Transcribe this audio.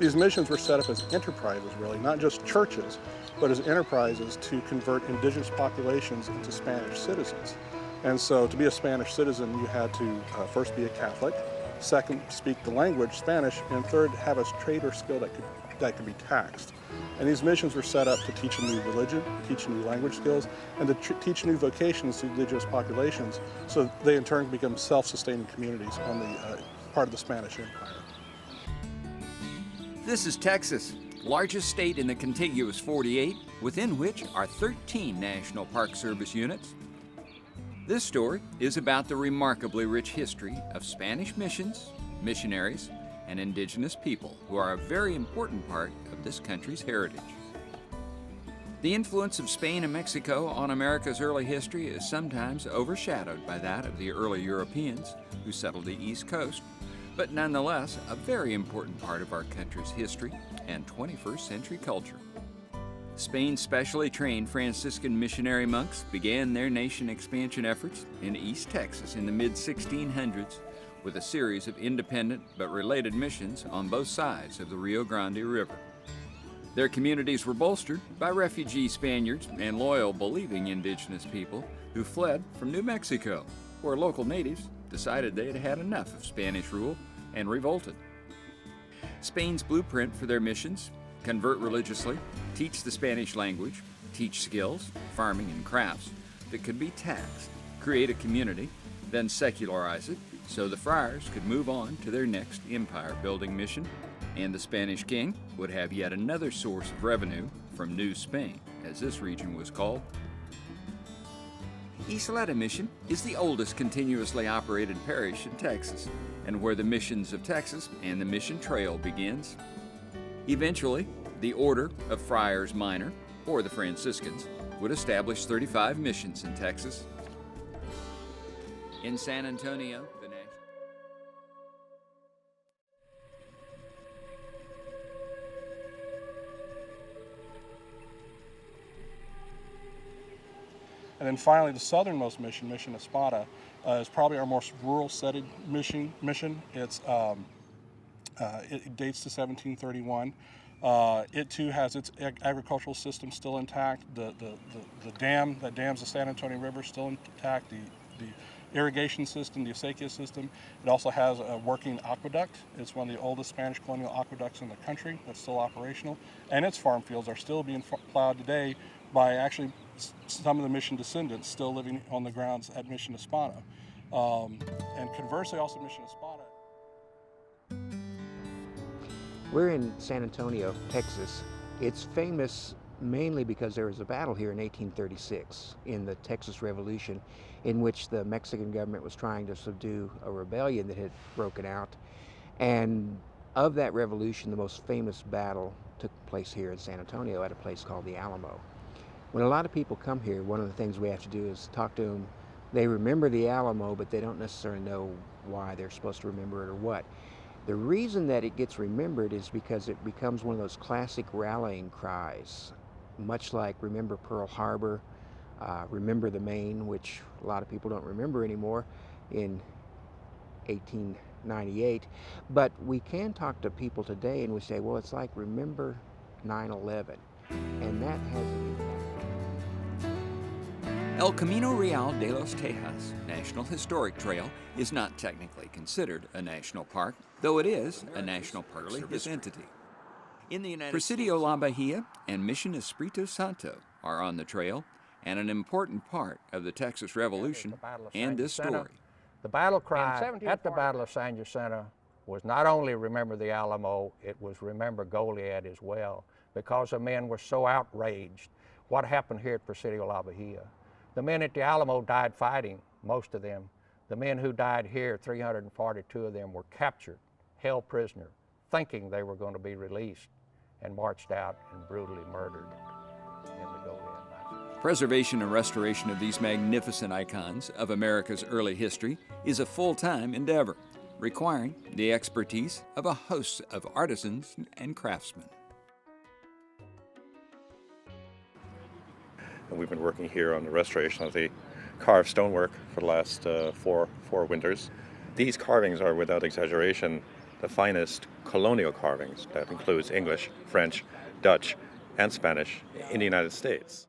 these missions were set up as enterprises, really, not just churches, but as enterprises to convert indigenous populations into Spanish citizens. And so to be a Spanish citizen, you had to first be a Catholic, second, speak the language, Spanish, and third, have a trade or skill that could be taxed. And these missions were set up to teach a new religion, teach new language skills, and to teach new vocations to indigenous populations, so they in turn become self-sustaining communities on the part of the Spanish Empire. This is Texas, largest state in the contiguous 48, within which are 13 National Park Service units. This story is about the remarkably rich history of Spanish missions, missionaries, and indigenous people who are a very important part of this country's heritage. The influence of Spain and Mexico on America's early history is sometimes overshadowed by that of the early Europeans who settled the East Coast, but nonetheless a very important part of our country's history and 21st century culture. Spain's specially trained Franciscan missionary monks began their nation expansion efforts in East Texas in the mid-1600s with a series of independent but related missions on both sides of the Rio Grande River. Their communities were bolstered by refugee Spaniards and loyal, believing indigenous people who fled from New Mexico, where local natives decided they had had enough of Spanish rule and revolted. Spain's blueprint for their missions: convert religiously, teach the Spanish language, teach skills, farming and crafts that could be taxed, create a community, then secularize it so the friars could move on to their next empire-building mission, and the Spanish king would have yet another source of revenue from New Spain, as this region was called. Isleta Mission is the oldest continuously operated parish in Texas, and where the missions of Texas and the Mission Trail begins. Eventually, the Order of Friars Minor, or the Franciscans, would establish 35 missions in Texas. In San Antonio, the national... And then finally, the southernmost mission, Mission Espada, is probably our most rural-setted mission. It dates to 1731. It too has its agricultural system still intact. The dam that dams the San Antonio River still intact. The irrigation system, the acequia system. It also has a working aqueduct. It's one of the oldest Spanish colonial aqueducts in the country that's still operational. And its farm fields are still being plowed today by actually some of the mission descendants still living on the grounds at Mission Espada. And conversely, also Mission Espada. We're in San Antonio, Texas. It's famous mainly because there was a battle here in 1836 in the Texas Revolution, in which the Mexican government was trying to subdue a rebellion that had broken out. And of that revolution, the most famous battle took place here in San Antonio at a place called the Alamo. When a lot of people come here, one of the things we have to do is talk to them. They remember the Alamo, but they don't necessarily know why they're supposed to remember it or what. The reason that it gets remembered is because it becomes one of those classic rallying cries, much like Remember Pearl Harbor, Remember the Maine, which a lot of people don't remember anymore, in 1898. But we can talk to people today and we say, well, it's like Remember 9/11, and that has an impact. El Camino Real de los Tejas National Historic Trail is not technically considered a national park, though it is a National Park Service entity. In the United Presidio La Bahia and Mission Espiritu Santo are on the trail, and an important part of the Texas Revolution and this story. The battle cry at the Battle of San Jacinto was not only remember the Alamo, it was remember Goliad as well, because the men were so outraged. What happened here at Presidio La Bahia? The men at the Alamo died fighting, most of them. The men who died here, 342 of them, were captured, held prisoner, thinking they were going to be released, and marched out and brutally murdered in the Goliad massacre. Preservation and restoration of these magnificent icons of America's early history is a full-time endeavor, requiring the expertise of a host of artisans and craftsmen. We've been working here on the restoration of the carved stonework for the last four winters. These carvings are, without exaggeration, the finest colonial carvings that includes English, French, Dutch, and Spanish in the United States.